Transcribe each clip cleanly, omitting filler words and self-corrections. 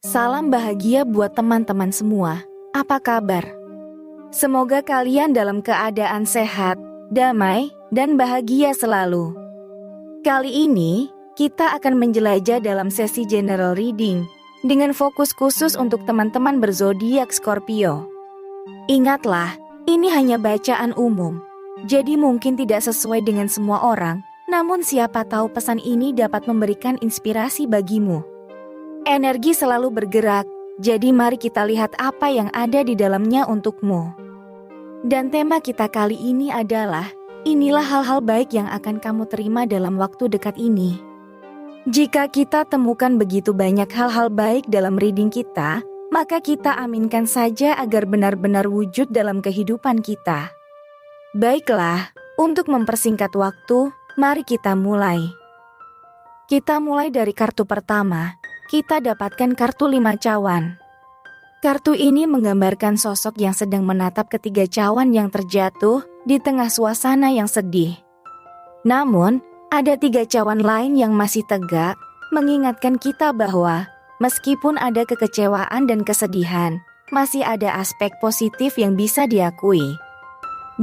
Salam bahagia buat teman-teman semua. Apa kabar? Semoga kalian dalam keadaan sehat, damai, dan bahagia selalu. Kali ini, kita akan menjelajah dalam sesi general reading dengan fokus khusus untuk teman-teman berzodiak Scorpio. Ingatlah, ini hanya bacaan umum, jadi mungkin tidak sesuai dengan semua orang, namun siapa tahu pesan ini dapat memberikan inspirasi bagimu. Energi selalu bergerak, jadi mari kita lihat apa yang ada di dalamnya untukmu. Dan tema kita kali ini adalah, inilah hal-hal baik yang akan kamu terima dalam waktu dekat ini. Jika kita temukan begitu banyak hal-hal baik dalam reading kita, maka kita aminkan saja agar benar-benar wujud dalam kehidupan kita. Baiklah, untuk mempersingkat waktu, mari kita mulai. Kita mulai dari kartu pertama. Kita dapatkan kartu 5 cawan. Kartu ini menggambarkan sosok yang sedang menatap ketiga cawan yang terjatuh di tengah suasana yang sedih. Namun, ada 3 cawan lain yang masih tegak, mengingatkan kita bahwa meskipun ada kekecewaan dan kesedihan, masih ada aspek positif yang bisa diakui.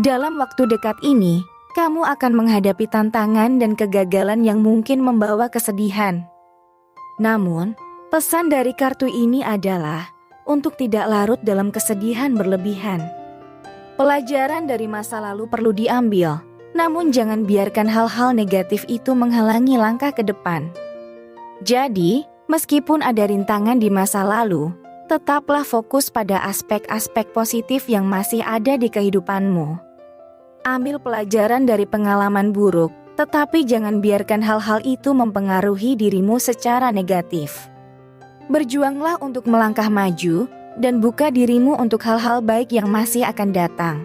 Dalam waktu dekat ini, kamu akan menghadapi tantangan dan kegagalan yang mungkin membawa kesedihan. Namun, pesan dari kartu ini adalah untuk tidak larut dalam kesedihan berlebihan. Pelajaran dari masa lalu perlu diambil, namun jangan biarkan hal-hal negatif itu menghalangi langkah ke depan. Jadi, meskipun ada rintangan di masa lalu, tetaplah fokus pada aspek-aspek positif yang masih ada di kehidupanmu. Ambil pelajaran dari pengalaman buruk, tetapi jangan biarkan hal-hal itu mempengaruhi dirimu secara negatif. Berjuanglah untuk melangkah maju, dan buka dirimu untuk hal-hal baik yang masih akan datang.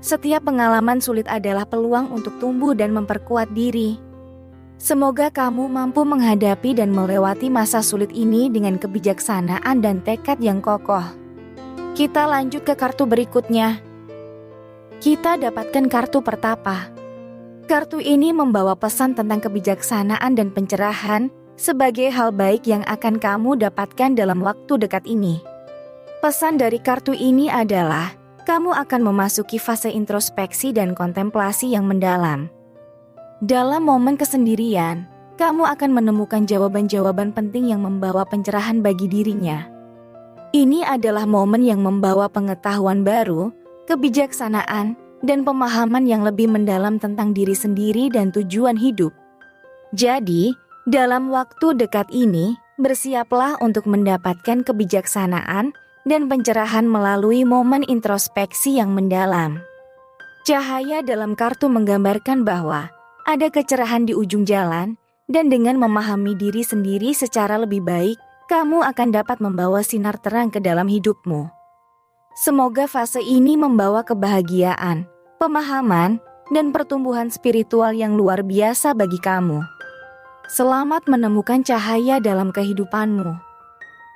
Setiap pengalaman sulit adalah peluang untuk tumbuh dan memperkuat diri. Semoga kamu mampu menghadapi dan melewati masa sulit ini dengan kebijaksanaan dan tekad yang kokoh. Kita lanjut ke kartu berikutnya. Kita dapatkan kartu pertapa. Kartu ini membawa pesan tentang kebijaksanaan dan pencerahan sebagai hal baik yang akan kamu dapatkan dalam waktu dekat ini. Pesan dari kartu ini adalah, kamu akan memasuki fase introspeksi dan kontemplasi yang mendalam. Dalam momen kesendirian, kamu akan menemukan jawaban-jawaban penting yang membawa pencerahan bagi dirinya. Ini adalah momen yang membawa pengetahuan baru, kebijaksanaan, dan pemahaman yang lebih mendalam tentang diri sendiri dan tujuan hidup. Jadi, dalam waktu dekat ini, bersiaplah untuk mendapatkan kebijaksanaan dan pencerahan melalui momen introspeksi yang mendalam. Cahaya dalam kartu menggambarkan bahwa ada kecerahan di ujung jalan, dan dengan memahami diri sendiri secara lebih baik, kamu akan dapat membawa sinar terang ke dalam hidupmu. Semoga fase ini membawa kebahagiaan, pemahaman, dan pertumbuhan spiritual yang luar biasa bagi kamu. Selamat menemukan cahaya dalam kehidupanmu.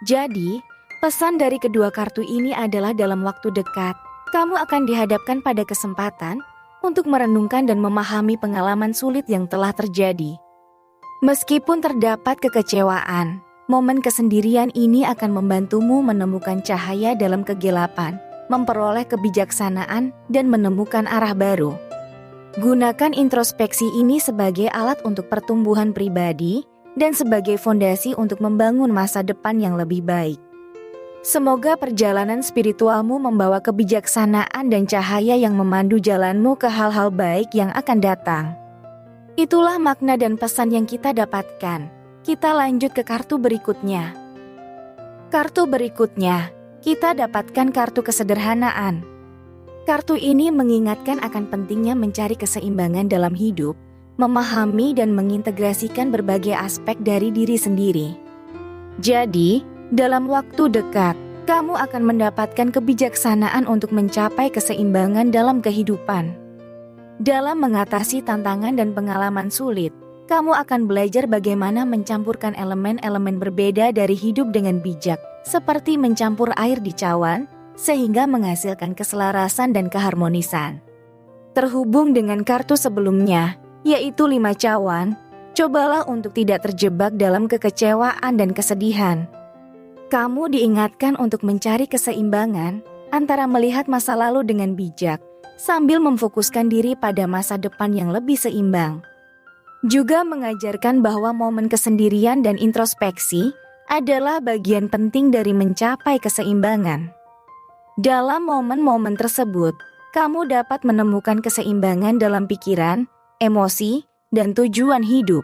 Jadi, pesan dari kedua kartu ini adalah dalam waktu dekat, kamu akan dihadapkan pada kesempatan untuk merenungkan dan memahami pengalaman sulit yang telah terjadi. Meskipun terdapat kekecewaan, momen kesendirian ini akan membantumu menemukan cahaya dalam kegelapan, memperoleh kebijaksanaan, dan menemukan arah baru. Gunakan introspeksi ini sebagai alat untuk pertumbuhan pribadi dan sebagai fondasi untuk membangun masa depan yang lebih baik. Semoga perjalanan spiritualmu membawa kebijaksanaan dan cahaya yang memandu jalanmu ke hal-hal baik yang akan datang. Itulah makna dan pesan yang kita dapatkan. Kita lanjut ke kartu berikutnya. Kartu berikutnya, kita dapatkan kartu kesederhanaan. Kartu ini mengingatkan akan pentingnya mencari keseimbangan dalam hidup, memahami dan mengintegrasikan berbagai aspek dari diri sendiri. Jadi, dalam waktu dekat, kamu akan mendapatkan kebijaksanaan untuk mencapai keseimbangan dalam kehidupan. Dalam mengatasi tantangan dan pengalaman sulit, kamu akan belajar bagaimana mencampurkan elemen-elemen berbeda dari hidup dengan bijak, seperti mencampur air di cawan, sehingga menghasilkan keselarasan dan keharmonisan. Terhubung dengan kartu sebelumnya, yaitu 5 cawan, cobalah untuk tidak terjebak dalam kekecewaan dan kesedihan. Kamu diingatkan untuk mencari keseimbangan antara melihat masa lalu dengan bijak, sambil memfokuskan diri pada masa depan yang lebih seimbang. Juga mengajarkan bahwa momen kesendirian dan introspeksi adalah bagian penting dari mencapai keseimbangan. Dalam momen-momen tersebut, kamu dapat menemukan keseimbangan dalam pikiran, emosi, dan tujuan hidup.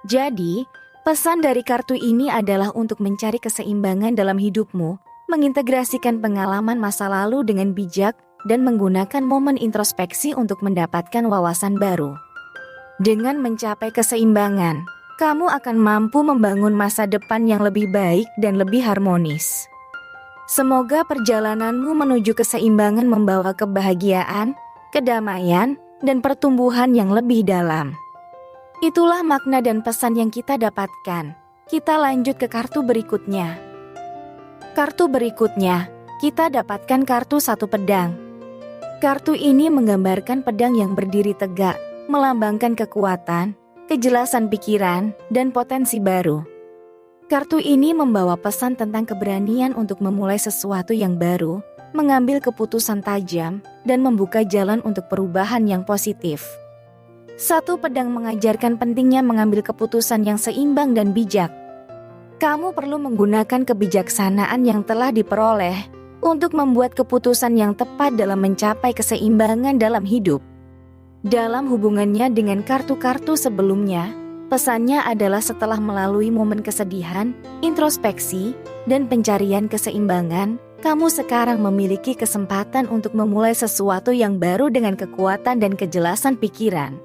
Jadi, pesan dari kartu ini adalah untuk mencari keseimbangan dalam hidupmu, mengintegrasikan pengalaman masa lalu dengan bijak, dan menggunakan momen introspeksi untuk mendapatkan wawasan baru. Dengan mencapai keseimbangan, kamu akan mampu membangun masa depan yang lebih baik dan lebih harmonis. Semoga perjalananmu menuju keseimbangan membawa kebahagiaan, kedamaian, dan pertumbuhan yang lebih dalam. Itulah makna dan pesan yang kita dapatkan. Kita lanjut ke kartu berikutnya. Kartu berikutnya, kita dapatkan kartu satu pedang. Kartu ini menggambarkan pedang yang berdiri tegak, melambangkan kekuatan, kejelasan pikiran, dan potensi baru. Kartu ini membawa pesan tentang keberanian untuk memulai sesuatu yang baru, mengambil keputusan tajam, dan membuka jalan untuk perubahan yang positif. Satu pedang mengajarkan pentingnya mengambil keputusan yang seimbang dan bijak. Kamu perlu menggunakan kebijaksanaan yang telah diperoleh untuk membuat keputusan yang tepat dalam mencapai keseimbangan dalam hidup. Dalam hubungannya dengan kartu-kartu sebelumnya, pesannya adalah setelah melalui momen kesedihan, introspeksi, dan pencarian keseimbangan, kamu sekarang memiliki kesempatan untuk memulai sesuatu yang baru dengan kekuatan dan kejelasan pikiran.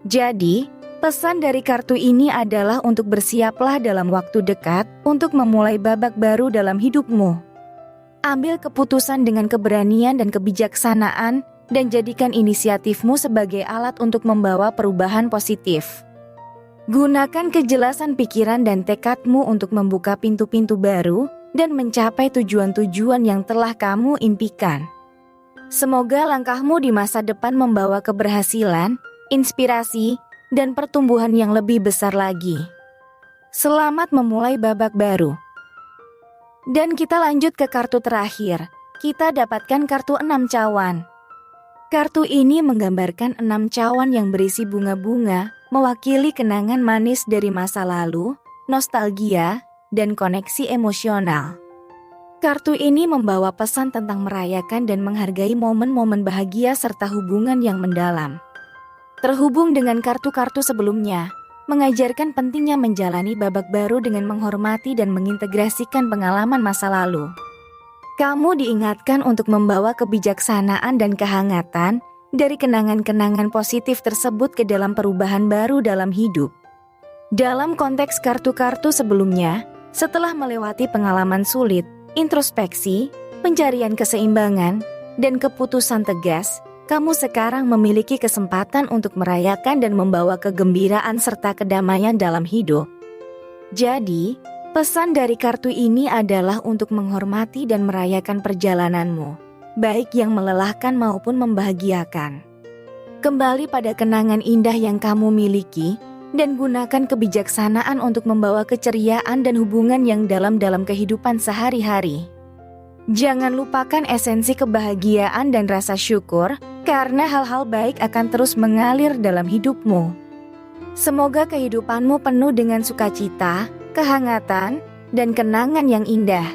Jadi, pesan dari kartu ini adalah untuk bersiaplah dalam waktu dekat untuk memulai babak baru dalam hidupmu. Ambil keputusan dengan keberanian dan kebijaksanaan, dan jadikan inisiatifmu sebagai alat untuk membawa perubahan positif. Gunakan kejelasan pikiran dan tekadmu untuk membuka pintu-pintu baru dan mencapai tujuan-tujuan yang telah kamu impikan. Semoga langkahmu di masa depan membawa keberhasilan, inspirasi, dan pertumbuhan yang lebih besar lagi. Selamat memulai babak baru. Dan kita lanjut ke kartu terakhir. Kita dapatkan kartu 6 cawan. Kartu ini menggambarkan 6 cawan yang berisi bunga-bunga, mewakili kenangan manis dari masa lalu, nostalgia, dan koneksi emosional. Kartu ini membawa pesan tentang merayakan dan menghargai momen-momen bahagia serta hubungan yang mendalam. Terhubung dengan kartu-kartu sebelumnya, mengajarkan pentingnya menjalani babak baru dengan menghormati dan mengintegrasikan pengalaman masa lalu. Kamu diingatkan untuk membawa kebijaksanaan dan kehangatan dari kenangan-kenangan positif tersebut ke dalam perubahan baru dalam hidup. Dalam konteks kartu-kartu sebelumnya, setelah melewati pengalaman sulit, introspeksi, pencarian keseimbangan, dan keputusan tegas, kamu sekarang memiliki kesempatan untuk merayakan dan membawa kegembiraan serta kedamaian dalam hidup. Jadi, pesan dari kartu ini adalah untuk menghormati dan merayakan perjalananmu, baik yang melelahkan maupun membahagiakan. Kembali pada kenangan indah yang kamu miliki, dan gunakan kebijaksanaan untuk membawa keceriaan dan hubungan yang dalam kehidupan sehari-hari. Jangan lupakan esensi kebahagiaan dan rasa syukur, karena hal-hal baik akan terus mengalir dalam hidupmu. Semoga kehidupanmu penuh dengan sukacita, kehangatan, dan kenangan yang indah.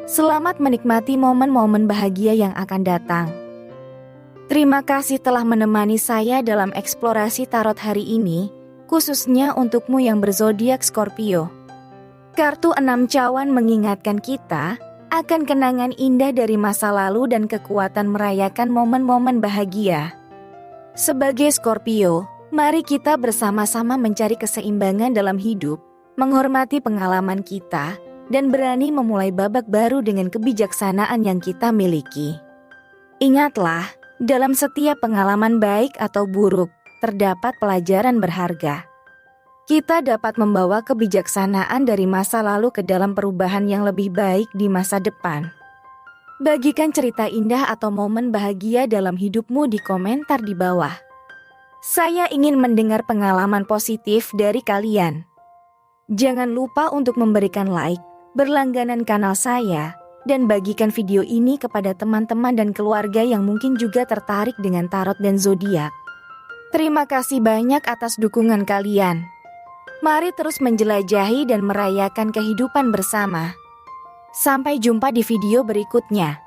Selamat menikmati momen-momen bahagia yang akan datang. Terima kasih telah menemani saya dalam eksplorasi tarot hari ini, khususnya untukmu yang berzodiak Scorpio. Kartu 6 cawan mengingatkan kita akan kenangan indah dari masa lalu dan kekuatan merayakan momen-momen bahagia. Sebagai Scorpio, mari kita bersama-sama mencari keseimbangan dalam hidup, menghormati pengalaman kita, dan berani memulai babak baru dengan kebijaksanaan yang kita miliki. Ingatlah, dalam setiap pengalaman baik atau buruk, terdapat pelajaran berharga. Kita dapat membawa kebijaksanaan dari masa lalu ke dalam perubahan yang lebih baik di masa depan. Bagikan cerita indah atau momen bahagia dalam hidupmu di komentar di bawah. Saya ingin mendengar pengalaman positif dari kalian. Jangan lupa untuk memberikan like, berlangganan kanal saya, dan bagikan video ini kepada teman-teman dan keluarga yang mungkin juga tertarik dengan tarot dan zodiak. Terima kasih banyak atas dukungan kalian. Mari terus menjelajahi dan merayakan kehidupan bersama. Sampai jumpa di video berikutnya.